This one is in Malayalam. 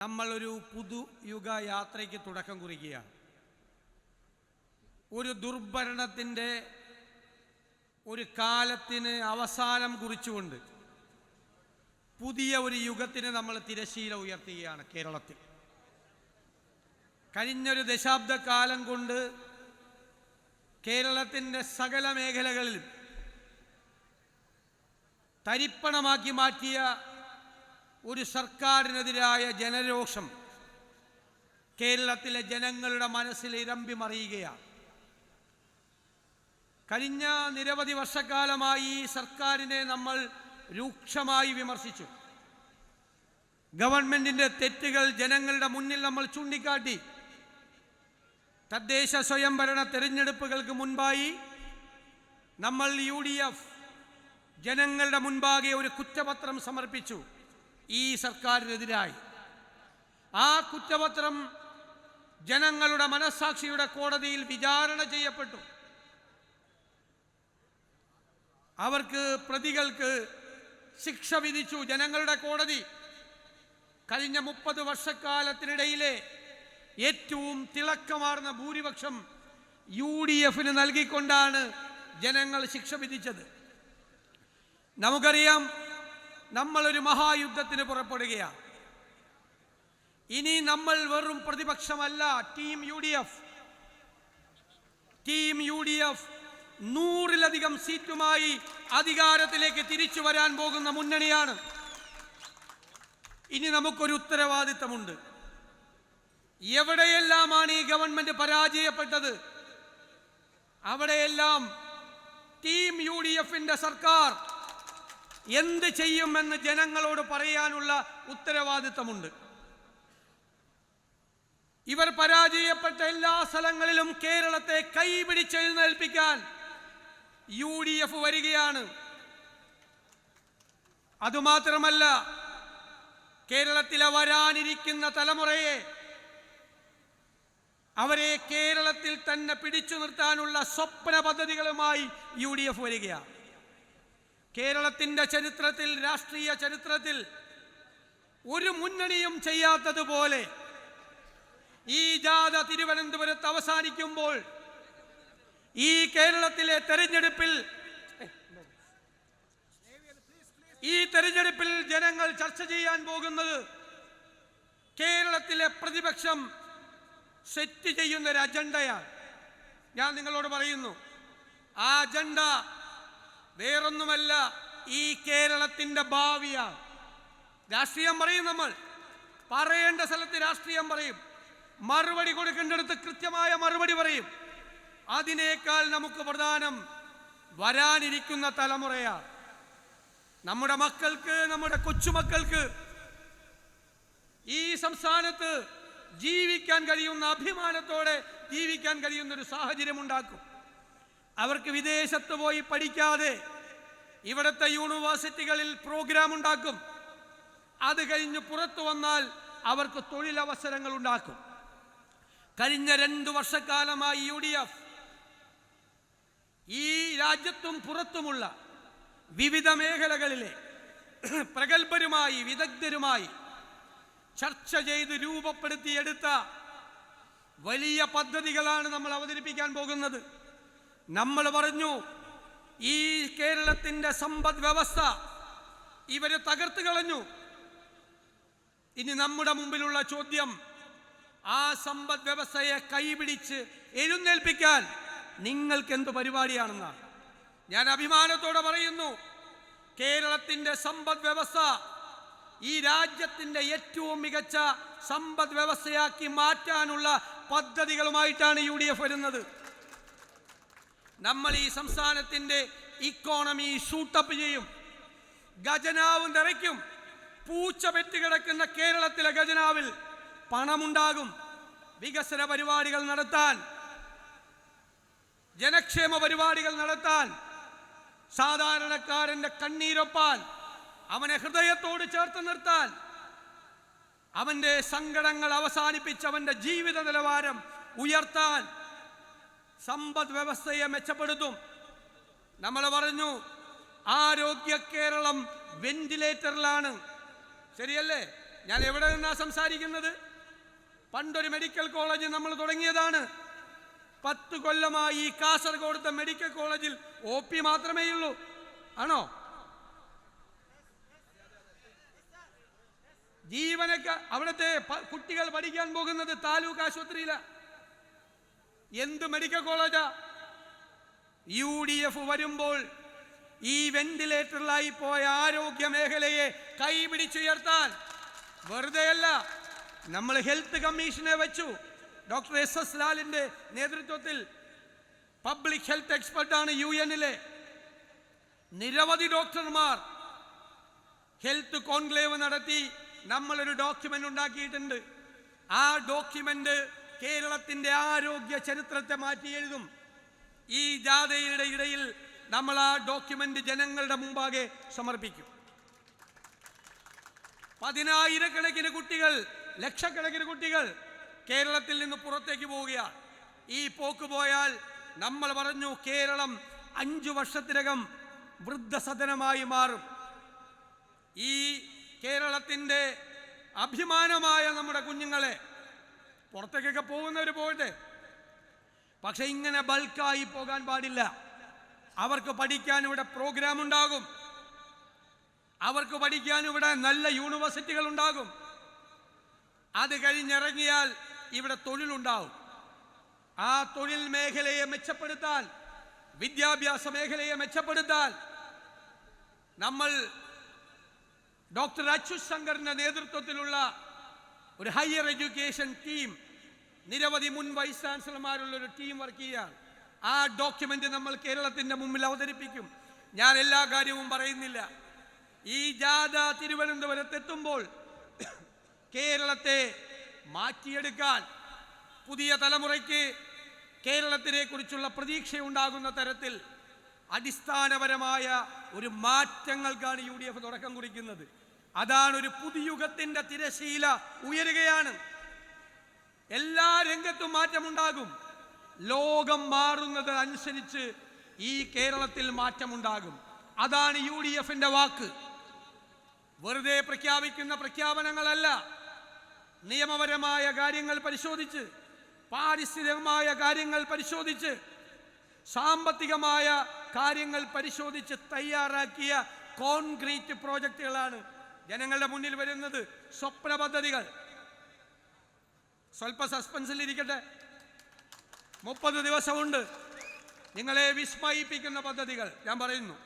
നമ്മളൊരു പുതുയുഗ യാത്രയ്ക്ക് തുടക്കം കുറിക്കുകയാണ്. ഒരു ദുർഭരണത്തിൻ്റെ ഒരു കാലത്തിന് അവസാനം കുറിച്ചുകൊണ്ട് പുതിയ ഒരു യുഗത്തിന് നമ്മൾ തിരശ്ശീല ഉയർത്തുകയാണ് കേരളത്തിൽ. കഴിഞ്ഞൊരു ദശാബ്ദക്കാലം കൊണ്ട് കേരളത്തിൻ്റെ സകല മേഖലകളിലും തരിപ്പണമാക്കി മാറ്റിയ ഒരു സർക്കാരിനെതിരായ ജനരോഷം കേരളത്തിലെ ജനങ്ങളുടെ മനസ്സിൽ ഇരമ്പി മറിയുകയാണ്. കഴിഞ്ഞ നിരവധി വർഷക്കാലമായി ഈ സർക്കാരിനെ നമ്മൾ രൂക്ഷമായി വിമർശിച്ചു. ഗവൺമെന്റിന്റെ തെറ്റുകൾ ജനങ്ങളുടെ മുന്നിൽ നമ്മൾ ചൂണ്ടിക്കാട്ടി. തദ്ദേശ സ്വയംഭരണ തെരഞ്ഞെടുപ്പുകൾക്ക് മുൻപായി നമ്മൾ UDF ജനങ്ങളുടെ മുൻപാകെ ഒരു കുറ്റപത്രം സമർപ്പിച്ചു ഈ സർക്കാരിനെതിരായി. ആ കുറ്റപത്രം ജനങ്ങളുടെ മനസ്സാക്ഷിയുടെ കോടതിയിൽ വിചാരണ ചെയ്യപ്പെട്ടു. അവർക്ക് പ്രതികൾക്ക് ശിക്ഷ വിധിച്ചു ജനങ്ങളുടെ കോടതി. കഴിഞ്ഞ 30 വർഷക്കാലത്തിനിടയിലെ ഏറ്റവും തിളക്കമാർന്ന ഭൂരിപക്ഷം UDFന് നൽകിക്കൊണ്ടാണ് ജനങ്ങൾ ശിക്ഷ വിധിച്ചത്. നമുക്കറിയാം, നമ്മളൊരു മഹായുദ്ധത്തിന് പുറപ്പെടുകയാണ്. ഇനി നമ്മൾ വെറും പ്രതിപക്ഷമല്ല. ടീം UDF 100-ലധികം സീറ്റുമായി അധികാരത്തിലേക്ക് തിരിച്ചു വരാൻ പോകുന്ന മുന്നണിയാണ്. ഇനി നമുക്കൊരു ഉത്തരവാദിത്തമുണ്ട്. എവിടെയെല്ലാമാണ് ഈ ഗവൺമെന്റ് പരാജയപ്പെട്ടത്, അവിടെയെല്ലാം ടീം UDFന്റെ സർക്കാർ എന്ത് ചെയ്യുമെന്ന് ജനങ്ങളോട് പറയാനുള്ള ഉത്തരവാദിത്തമുണ്ട്. ഇവർ പരാജയപ്പെട്ട എല്ലാ സ്ഥലങ്ങളിലും കേരളത്തെ കൈപിടിച്ചെഴുന്നേൽപ്പിക്കാൻ UDF വരികയാണ്. അതുമാത്രമല്ല, കേരളത്തിലെ വരാനിരിക്കുന്ന തലമുറയെ അവരെ കേരളത്തിൽ തന്നെ പിടിച്ചു നിർത്താനുള്ള സ്വപ്ന പദ്ധതികളുമായി UDF വരികയാണ്. കേരളത്തിന്റെ ചരിത്രത്തിൽ, രാഷ്ട്രീയ ചരിത്രത്തിൽ ഒരു മുന്നണിയും ചെയ്യാത്തതുപോലെ ഈ ജാഥ തിരുവനന്തപുരത്ത് അവസാനിക്കുമ്പോൾ ഈ കേരളത്തിലെ തെരഞ്ഞെടുപ്പിൽ ജനങ്ങൾ ചർച്ച ചെയ്യാൻ പോകുന്നത് കേരളത്തിലെ പ്രതിപക്ഷം സെറ്റ് ചെയ്യുന്ന ഒരു അജണ്ടയാണ്. ഞാൻ നിങ്ങളോട് പറയുന്നു, ആ അജണ്ട വേറൊന്നുമല്ല, ഈ കേരളത്തിന്റെ ഭാവിയാണ്. രാഷ്ട്രീയം പറയും, നമ്മൾ പറയേണ്ട സ്ഥലത്ത് രാഷ്ട്രീയം പറയും, മറുപടി കൊടുക്കേണ്ടടുത്ത് കൃത്യമായ മറുപടി പറയും. അതിനേക്കാൾ നമുക്ക് പ്രധാനം വരാനിരിക്കുന്ന തലമുറയാണ്. നമ്മുടെ മക്കൾക്ക്, നമ്മുടെ കൊച്ചുമക്കൾക്ക് ഈ സംസ്ഥാനത്ത് ജീവിക്കാൻ കഴിയുന്ന, അഭിമാനത്തോടെ ജീവിക്കാൻ കഴിയുന്ന ഒരു സാഹചര്യം ഉണ്ടാക്കും. അവർക്ക് വിദേശത്ത് പോയി പഠിക്കാതെ ഇവിടുത്തെ യൂണിവേഴ്സിറ്റികളിൽ പ്രോഗ്രാം ഉണ്ടാക്കും. അത് കഴിഞ്ഞ് പുറത്തു വന്നാൽ അവർക്ക് തൊഴിലവസരങ്ങൾ ഉണ്ടാക്കും. കഴിഞ്ഞ 2 വർഷക്കാലമായി UDF ഈ രാജ്യത്തും പുറത്തുമുള്ള വിവിധ മേഖലകളിലെ പ്രഗത്ഭരുമായി, വിദഗ്ധരുമായി ചർച്ച ചെയ്ത് രൂപപ്പെടുത്തിയെടുത്ത വലിയ പദ്ധതികളാണ് നമ്മൾ അവതരിപ്പിക്കാൻ പോകുന്നത്. നമ്മൾ പറഞ്ഞു, ഈ കേരളത്തിന്റെ സമ്പദ് വ്യവസ്ഥ ഇവര് തകർത്ത് കളഞ്ഞു. ഇനി നമ്മുടെ മുമ്പിലുള്ള ചോദ്യം, ആ സമ്പദ് വ്യവസ്ഥയെ കൈപിടിച്ച് എഴുന്നേൽപ്പിക്കാൻ നിങ്ങൾക്ക് എന്ത് പരിപാടിയാണെന്നാണ്. ഞാൻ അഭിമാനത്തോടെ പറയുന്നു, കേരളത്തിന്റെ സമ്പദ് വ്യവസ്ഥ ഈ രാജ്യത്തിന്റെ ഏറ്റവും മികച്ച സമ്പദ് വ്യവസ്ഥയാക്കി മാറ്റാനുള്ള പദ്ധതികളുമായിട്ടാണ് UDF വരുന്നത്. നമ്മൾ ഈ സംസ്ഥാനത്തിന്റെ ഇക്കോണമി ഷൂട്ടപ്പ് ചെയ്യും, ഖജനാവ് നിറയ്ക്കും. പൂച്ച പെറ്റുകിടക്കുന്ന കേരളത്തിലെ ഖജനാവിൽ പണമുണ്ടാകും. വികസന പരിപാടികൾ നടത്താൻ, ജനക്ഷേമ പരിപാടികൾ നടത്താൻ, സാധാരണക്കാരന്റെ കണ്ണീരൊപ്പാൻ, അവനെ ഹൃദയത്തോട് ചേർത്ത് നിർത്താൻ, അവന്റെ സങ്കടങ്ങൾ അവസാനിപ്പിച്ച് അവന്റെ ജീവിത നിലവാരം ഉയർത്താൻ സമ്പദ് വ്യവസ്ഥയെ മെച്ചപ്പെടുത്തും. നമ്മൾ പറഞ്ഞു, ആരോഗ്യ കേരളം വെന്റിലേറ്ററിലാണ്. ശരിയല്ലേ? ഞാൻ എവിടെ നിന്നാ സംസാരിക്കുന്നത്? പണ്ടൊരു മെഡിക്കൽ കോളേജ് നമ്മൾ തുടങ്ങിയതാണ്. 10 കൊല്ലമായി ഈ കാസർഗോഡത്തെ മെഡിക്കൽ കോളേജിൽ OP മാത്രമേ ഉള്ളൂ. ആണോ? അവിടുത്തെ കുട്ടികൾ പഠിക്കാൻ പോകുന്നത് താലൂക്ക് ആശുപത്രിയിലാണ്. എന്ത് മെഡിക്കൽ കോളേജാ? UDF വരുമ്പോൾ ഈ വെന്റിലേറ്ററിലായി പോയ ആരോഗ്യ മേഖലയെ കൈപിടിച്ചുയർത്താൻ വെറുതെയല്ല, നമ്മൾ ഹെൽത്ത് കമ്മീഷനെ വെച്ചു. ഡോക്ടർ SS ലാലിന്റെ നേതൃത്വത്തിൽ പബ്ലിക് ഹെൽത്ത് എക്സ്പെർട്ടാണ് UN-ലെ. നിരവധി ഡോക്ടർമാർ ഹെൽത്ത് കോൺക്ലേവ് നടത്തി നമ്മളൊരു ഡോക്യുമെന്റ് ഉണ്ടാക്കിയിട്ടുണ്ട്. ആ ഡോക്യുമെന്റ് കേരളത്തിന്റെ ആരോഗ്യ ചരിത്രത്തെ മാറ്റി എഴുതും. ഈ ജാഥയുടെ ഇടയിൽ നമ്മൾ ആ ഡോക്യുമെന്റ് ജനങ്ങളുടെ മുമ്പാകെ സമർപ്പിക്കും. 10,000-കണക്കിന് കുട്ടികൾ, ലക്ഷക്കണക്കിന് കുട്ടികൾ കേരളത്തിൽ നിന്ന് പുറത്തേക്ക് പോവുകയാണ്. ഈ പോക്ക് പോയാൽ നമ്മൾ പറഞ്ഞു കേരളം 5 വർഷത്തിനകം വൃദ്ധസദനമായി മാറും. ഈ കേരളത്തിൻ്റെ അഭിമാനമായ നമ്മുടെ കുഞ്ഞുങ്ങളെ, പുറത്തേക്കൊക്കെ പോകുന്നവർ പോകട്ടെ, പക്ഷെ ഇങ്ങനെ ബൾക്കായി പോകാൻ പാടില്ല. അവർക്ക് പഠിക്കാൻ ഇവിടെ പ്രോഗ്രാം ഉണ്ടാകും, അവർക്ക് പഠിക്കാൻ ഇവിടെ നല്ല യൂണിവേഴ്സിറ്റികൾ ഉണ്ടാകും. അത് കഴിഞ്ഞിറങ്ങിയാൽ ഇവിടെ തൊഴിലുണ്ടാവും. ആ തൊഴിൽ മേഖലയെ മെച്ചപ്പെടുത്താൻ, വിദ്യാഭ്യാസ മേഖലയെ മെച്ചപ്പെടുത്താൻ നമ്മൾ ഡോക്ടർ അച്യുത് ശങ്കറിന്റെ നേതൃത്വത്തിലുള്ള ഒരു ഹയർ എഡ്യൂക്കേഷൻ ടീം, നിരവധി മുൻ വൈസ് ചാൻസലർമാരുള്ള ഒരു ടീം വർക്ക് ചെയ്യുകയാണ്. ആ ഡോക്യുമെന്റ് നമ്മൾ കേരളത്തിന്റെ മുമ്പിൽ അവതരിപ്പിക്കും. ഞാൻ എല്ലാ കാര്യവും പറയുന്നില്ല. ഈ ജാഥ തിരുവനന്തപുരത്തെത്തുമ്പോൾ കേരളത്തെ മാറ്റിയെടുക്കാൻ, പുതിയ തലമുറയ്ക്ക് കേരളത്തിനെ കുറിച്ചുള്ള പ്രതീക്ഷയുണ്ടാകുന്ന തരത്തിൽ അടിസ്ഥാനപരമായ ഒരു മാറ്റങ്ങൾക്കാണ് UDF തുടക്കം കുറിക്കുന്നത്. അതാണ് ഒരു പുതുയുഗത്തിന്റെ തിരശീല ഉയരുകയാണ്. എല്ലാ രംഗത്തും മാറ്റമുണ്ടാകും. ലോകം മാറുന്നത് അനുസരിച്ച് ഈ കേരളത്തിൽ മാറ്റമുണ്ടാകും. അതാണ് UDF-ന്റെ വാക്ക്. വെറുതെ പ്രഖ്യാപിക്കുന്ന പ്രഖ്യാപനങ്ങളല്ല. നിയമപരമായ കാര്യങ്ങൾ പരിശോധിച്ച്, പാരിസ്ഥിതികമായ കാര്യങ്ങൾ പരിശോധിച്ച്, സാമ്പത്തികമായ കാര്യങ്ങൾ പരിശോധിച്ച് തയ്യാറാക്കിയ കോൺക്രീറ്റ് പ്രോജക്റ്റുകളാണ് ജനങ്ങളുടെ മുന്നിൽ വരുന്നത്. സ്വപ്ന പദ്ധതികൾ. സ്വല്പ സസ്പെൻസിലിരിക്കട്ടെ, 30 ദിവസമുണ്ട്. നിങ്ങളെ വിസ്മയിപ്പിക്കുന്ന പദ്ധതികൾ ഞാൻ പറയുന്നു.